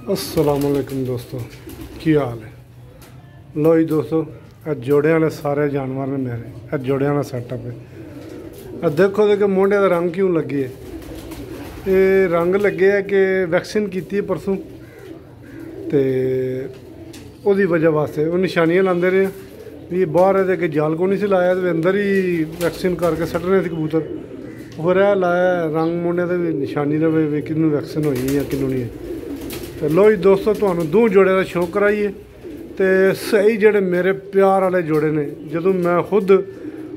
अस्सलामुअलैकुम दोस्तों, की हाल है। लो जी दोस्तों, जोड़े वाले सारे जानवर ने मेरे, जोड़े वाला सेटअप है। देखो कि मोढे का रंग क्यों लगे है। ये रंग लगे है कि वैक्सीन की परसों, तो उसकी वजह वास्ते वो निशानियां लाते रहे भी बाहर है कि जाल को नहीं सी लाया, तो अंदर ही वैक्सीन करके सट्टने थे कबूतर। फिर लाया रंग मोढे से भी निशानी रहे भी किनू वैक्सीन हुई या किनू नहीं है। तो लो जी दोस्तों, तुहानू दो जोड़े का शौक कराइए। तो सही जोड़े मेरे प्यार वाले जोड़े ने, जो मैं खुद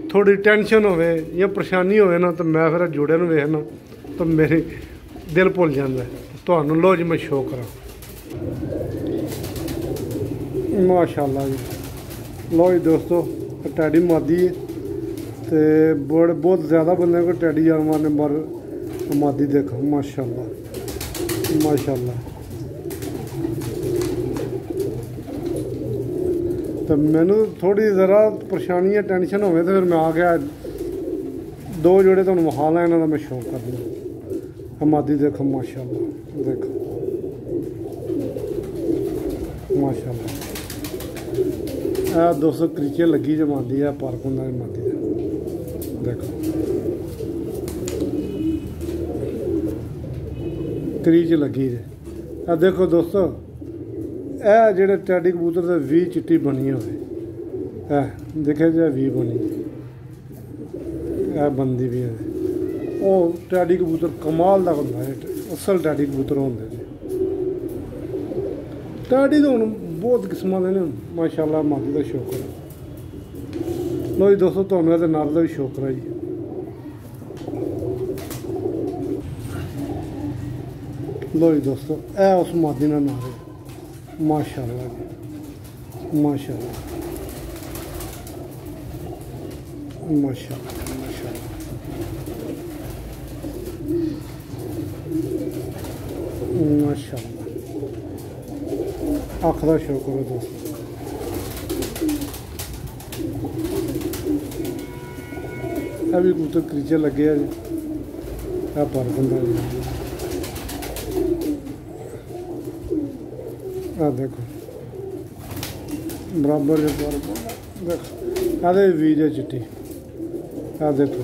थोड़ी टेंशन हो या परेशानी हो ना, तो मैं फिर जोड़े वेखना तो मेरे दिल भुल जाता है। तुहानू लो जी मैं शौक करा। माशाअल्लाह जी, लो जी दोस्तों, टैडी मादी है। तो बड़े बहुत ज़्यादा बंदे को टैडी जानवर ने मर मादी देखो। माशाअल्लाह माशाअल्लाह। तो मैनू थोड़ी ज़रा परेशानी है, टेंशन हो, तो फिर मैं आ गया दो जोड़े तो विखा ला, इन्हों का मैं शौक कर दूँ। मादी देखो माशाअल्लाह, देखो माशाअल्लाह। दोस्तों क्रीचे लगी जो मादी है, पार्क होंगे मादी है, देखो क्रीच लगी है। देखो दोस्तों, यह जोड़े टैडी कबूतर से वी चिट्टी बनी हो, देखे जो वी बनी बनती भी है। वो टैडी कबूतर कमाल का होंगे है, असल टैडी कबूतर होंगे ने। टैडी तो हम बहुत किस्म के ने माशाअल्लाह। मादी का शौक है। लो जी दोस्तों, तुम्हें तो नर का भी शौक है जी। लो जी दोस्तों, यह उस मादी का नार है। माशाअल्लाह जी माशाअल्लाह माशाअल्लाह माशाअल्लाह। माशाअल्लाह अख का शौक करो दोस्तों। अभी कबूतर क्रीचे लगे है जी, पर बंदा जी। देखो बराबर जो पर देखो, आधे वी जो चिट्टी, देखो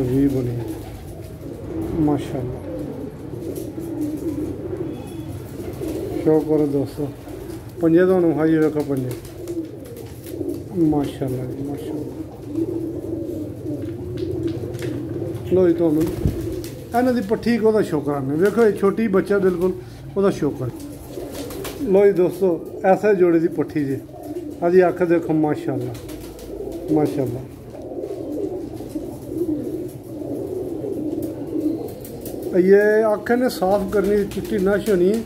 वी बनी माशाअल्लाह। शौक करो दोस्तों, पंजे तो खाइए, देखो पंजे माशाअल्लाह जी माशाअल्लाह। लो जी तो इन्हों की पट्ठी को शौक कराने, देखो ये छोटी बच्चा बिल्कुल वह शौक है। लो जी दोस्तों, ऐसा जोड़े की पट्ठी जी, अजी अख देखो माशाअल्लाह माशाअल्लाह। ये अख ने साफ करनी, चिट्टी नश होनी है।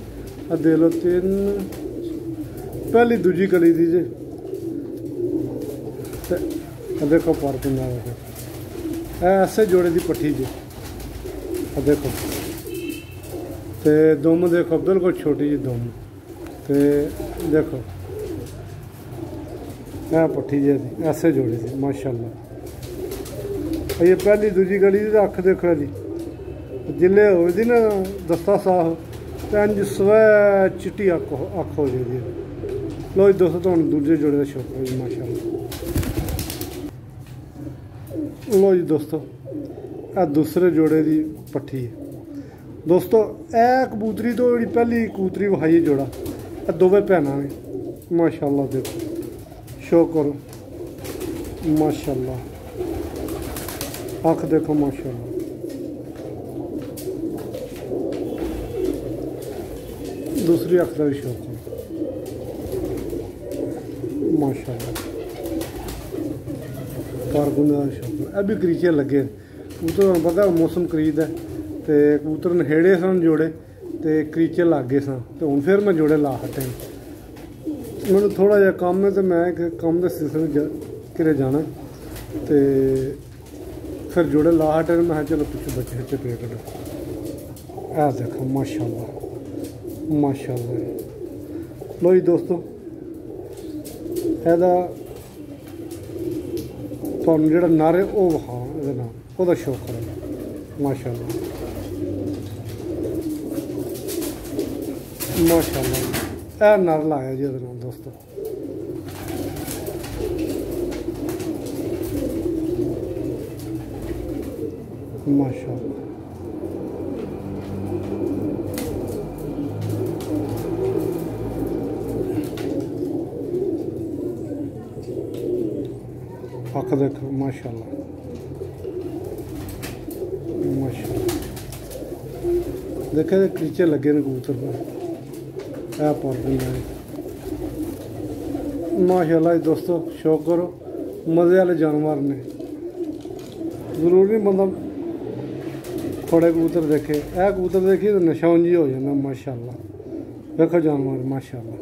दे लो तीन, पहली दूजी कली थी जी। देखो पार्क ऐसे जोड़े की पट्ठी जी, देखो। तो दुम देखो बिल्कुल छोटी जी दुम। तो देखो यह पट्ठी जी ऐसे जोड़े थी माशाअल्लाह। ये पहली दूजी गली की अख देखो जी, जिले होती ना दस्ता साफ, तो इंज स्वै चिट्टी अख हो जाती। लो जी दोस्तों, तो दूजे जोड़े का शौक है जी माशाअल्लाह। लो जी दोस्तों, यह दूसरे जोड़े की पट्ठी है दोस्तों। यह कबूतरी तो जी पहली कबूतरी विखाई जोड़ा, दोवें भैन ने माशाअल्लाह। देखो शौक करो माशाअल्लाह, अख देखो माशाअल्लाह। दूसरी अख का भी शौक है माशाअल्लाह। कारगुन का शौक है। अभी क्रीचे लगे कबूतर, पता मौसम करीद है, तो कबूतर नहेड़े सन जोड़े, तो क्रीचे लग गए सन। तो हूँ फिर मैं जोड़े ला हटे, मैं थोड़ा जहा काम है, तो मैं काम के सिलसिले घरे जाना, तो फिर जोड़े ला हटे। मैं चलो पिछले बच्चे बच्चे पे करो। ऐ देखो माशाअल्लाह माशाअल्लाह। लो जी दोस्तों, एदा तुहानू जिहड़ा नर है वो विखा, एहदे नाल ओहदा शौक करो माशाअल्लाह। माशाल्लाह ए नर लाया जी ਉਹਦੇ ਨਾਲ दोस्तों। माशाल्लाह अख देखो माशाल्लाह माशाल्लाह देखे क्रीचे लगे ने कबूतर पर माशाल्लाह दोस्तों शौक करो मज़े वाले जानवर ने जरूरी नहीं बंदा थोड़े कबूतर देखे ए कबूतर देखिए तो नशा उंजी हो जाता माशाल्लाह। देखो जानवर माशाल्लाह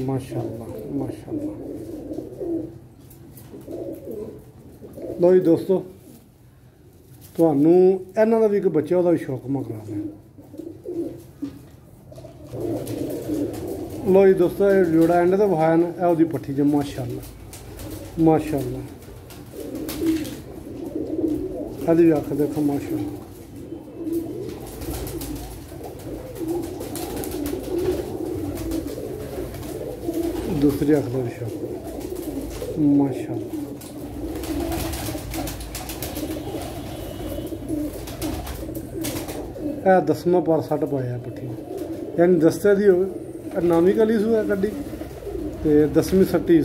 माशाल्लाह माशाल्लाह। लो जी दोस्तों ਤੁਹਾਨੂੰ ਇਹਨਾਂ ਦਾ ਵੀ ਇੱਕ ਬੱਚਾ ਉਹਦਾ ਵੀ ਸ਼ੌਕ ਮਕਰਾ ਲਿਆ। लो जी दोस्तों ये जोड़ा एंड तो वहाया ना ए ਉਹਦੀ पट्ठी च माशाल्लाह माशाल्लाह। ਇਹਦੀ ਵੀ ਅੱਖ देखो माशाल्लाह दूसरी अख का भी शौक माशाल्लाह। ए 10वां पर सट पाया पट्ठी यानी दस्ते दी हो नामी कली सू है कड्डी ते 10वीं सट्टी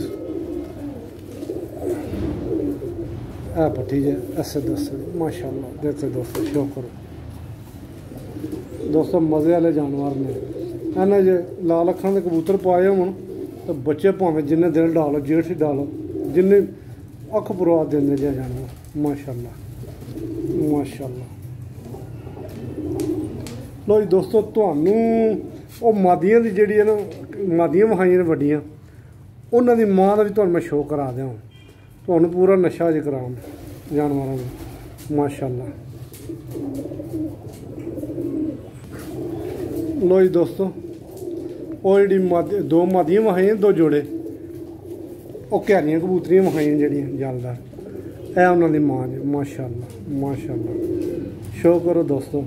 ए पट्ठी जे ऐसे दस्ते माशाल्लाह। देखो दोस्तों शौक करो दोस्तों मज़े वाले जानवर ने इन्हें जे लाल अखां के कबूतर पाए होन तो बच्चे भावें जिन्ने दिल डालो जेठ डालो जिन्ने अख पुरवा देंगे जे जानवर माशाल्लाह माशाल्लाह। लो जी दोस्तों तुहानू वो मादियां दी जिहड़ी है ना मादियां विखाइयां ने वड्डियां उन्हां दी मां दा भी तुहानू मैं शो करा दें तुहानू पूरा नशा ज करां जानवरां दा माशाल्लाह। लो जी दोस्तों वो जी दो मादियां विखाइयां दो जोड़े वो क्यारियां कबूतरियां विखाइयां जड़ियां जालदार ए उन्हां दी मां जी माशाल्लाह माशाल्लाह। शो करो दोस्तों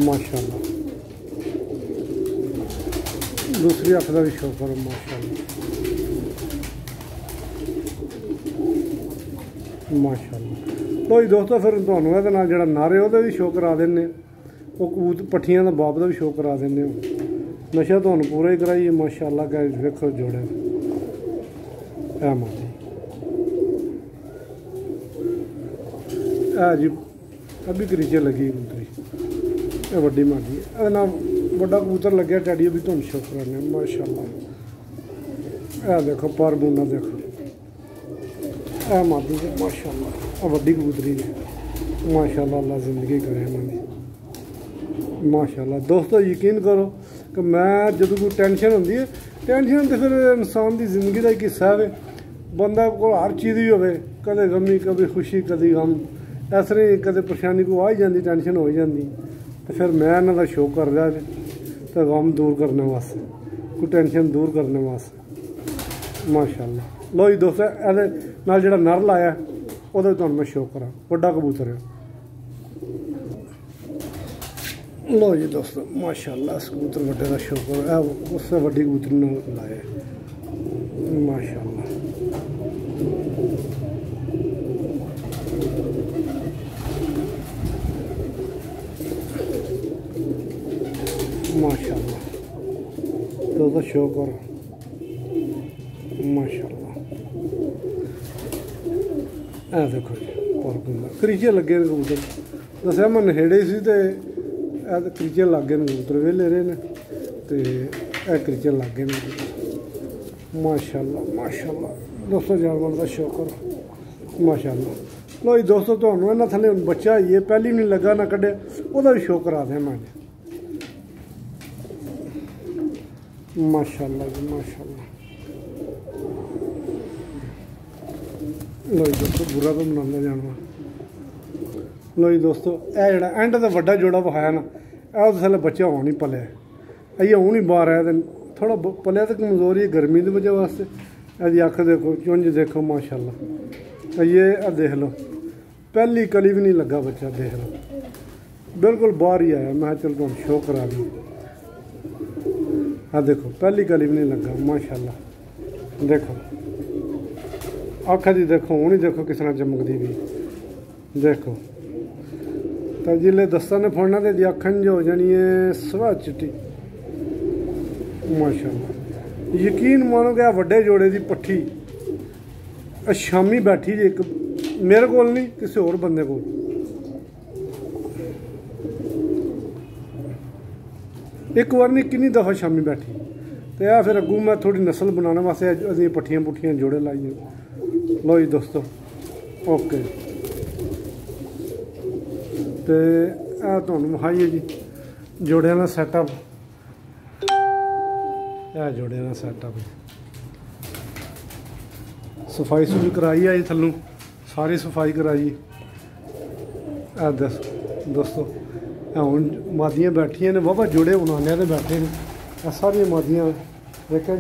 माशाल्लाह। दूसरी अख का भी शौक करो माशाल्लाह माशाल्लाह। तो जी दोस्तों फिर तुहानू इहदे नाल जिहड़ा नर है ओहदा भी शो करा दिन्ने वो कबूतर पट्ठियां दा बाप दा भी शो करा दिन्ने नशा तुहानू पूरा ही कराइए माशाल्लाह। गाइस देखो जोड़े ए मादी ए जी अभी क्रीचे लगी कबूतरी ये वड्डी मादी है ना बड़ा कबूतर लगे टैडी भी तुम शो कराने माशाल्लाह। ए देखो पर बूना देखो ए मादी जी माशाल्लाह वड्डी कबूतरी है माशाल्लाह। अल्लाह जिंदगी करे इन्होंने माशाल्लाह। दोस्तों यकीन करो कि मैं जब कोई टेंशन होंदी है टेंशन तो फिर इंसान की जिंदगी का एक हिस्सा है बंदा को हर चीज़ ही हो कदे गमी कभी खुशी कभी गम इस तरह कदे परेशानी को आ ही जाती टेंशन हो ही जाती तो फिर मैं इन्हों का शो कर रहा तो गम दूर करने वास्ते कोई टेंशन दूर करने वास्ते माशाल्लाह। लो जी दोस्तों ये नाल जिहड़ा नर लाया ਉਹਦਾ ਤੁਹਾਨੂੰ मैं शो करा ਵੱਡਾ कबूतर है। लो जी दोस्तों माशाल्लाह इस कबूतर ਵੱਡੇ का शो करो उससे ਵੱਡੀ कबूतर ने लाया माशाल्लाह माशाल्लाह। दोस्तों शो करो माशाल्लाह। ए देखो जी क्रीचे लगे ने कबूतर दसिया मैं नहेड़े सी तो क्रीचे लग गए कबूतर वेले रहे ने तो क्रीचे लग गए माशाल्लाह माशाल्लाह। दोस्तों जानवर का शौक करो माशाल्लाह। लो जी दोस्तों तुहानू इन्हां थल्ले बच्चा ये पहली नहीं लगा ना कड्ढे ओहदा भी शौक करा दें मैं माशाल्लाह जी माशाल्लाह। लो जी दोस्तों बुरा तो बनाना जानवर। लो जी दोस्तों यह जोड़ा एंड का वड्डा जोड़ा विखाया ना उस थल्ले बच्चा होनी पलिया अइए हूँ ही बाहर आया थोड़ा पलिया तो कमज़ोरी है गर्मी की वजह वास्ते। यदि अख देखो चुंझ देखो माशाल्लाह, ये देख लो पहली कली भी नहीं लगा बच्चा, देख लो बिल्कुल बाहर ही आया। मैं चल तुम शो करा दी, देखो पहली कली भी नहीं लगा माशाल्लाह। देखो अख जी देखो हूँ ही देखो किस तरह चमकती भी, देखो तो जिले दस्तां ने फड़ना तो अखन जो हो जानी है सवा चिट्टी माशाल्लाह। यकीन मानो कि वड्डे जोड़े की पट्ठी शामी बैठी जी एक मेरे को नहीं किसी होर बंदे को। एक बार नहीं कितनी दफ़ा शामी बैठी तो यह फिर अगू मैं थोड़ी नस्ल बनाने वास्ते अभी पट्ठियां पुट्ठियां जोड़े लाइए। लो जी दोस्तों ओके तो तुहानूं विखाइए जी जोड़ियां का सैटअप। यह जोड़ियां का सैटअप सफाई सुफाई कराई है जी, थल्लों सारी सफाई कराई। दोस्तों हूँ मादियाँ बैठिया ने वाहवा जोड़े बनाने तो बैठे हैं सारिया मादियाँ देखें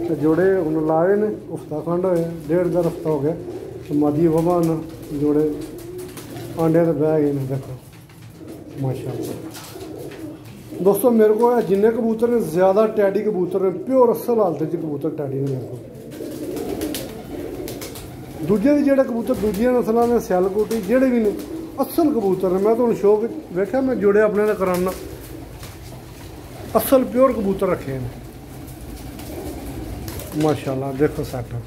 तो जोड़े हूँ लाए ने हफ्ता खंड होया, 1.5 हफ्ता हो गया तो मादी वाहवा न जोड़े आंडे तो बह गए हैं। देखो माशाल्लाह दोस्तों मेरे को जिन्ने कबूतर ने ज़्यादा टैडी कबूतर ने प्योर असल हालत कबूतर टैडी ने मेरे को। दूजे जोड़े कबूतर दूजिया नस्लों ने सियालकोटी जोड़े भी ने असल कबूतर ने। मैं तो शो वेख्या मैं जोड़े अपने ने कराना असल प्योर कबूतर रखे हैं माशाल्लाह। देखो सैटअप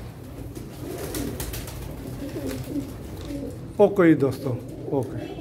ओके जी दोस्तों ओके।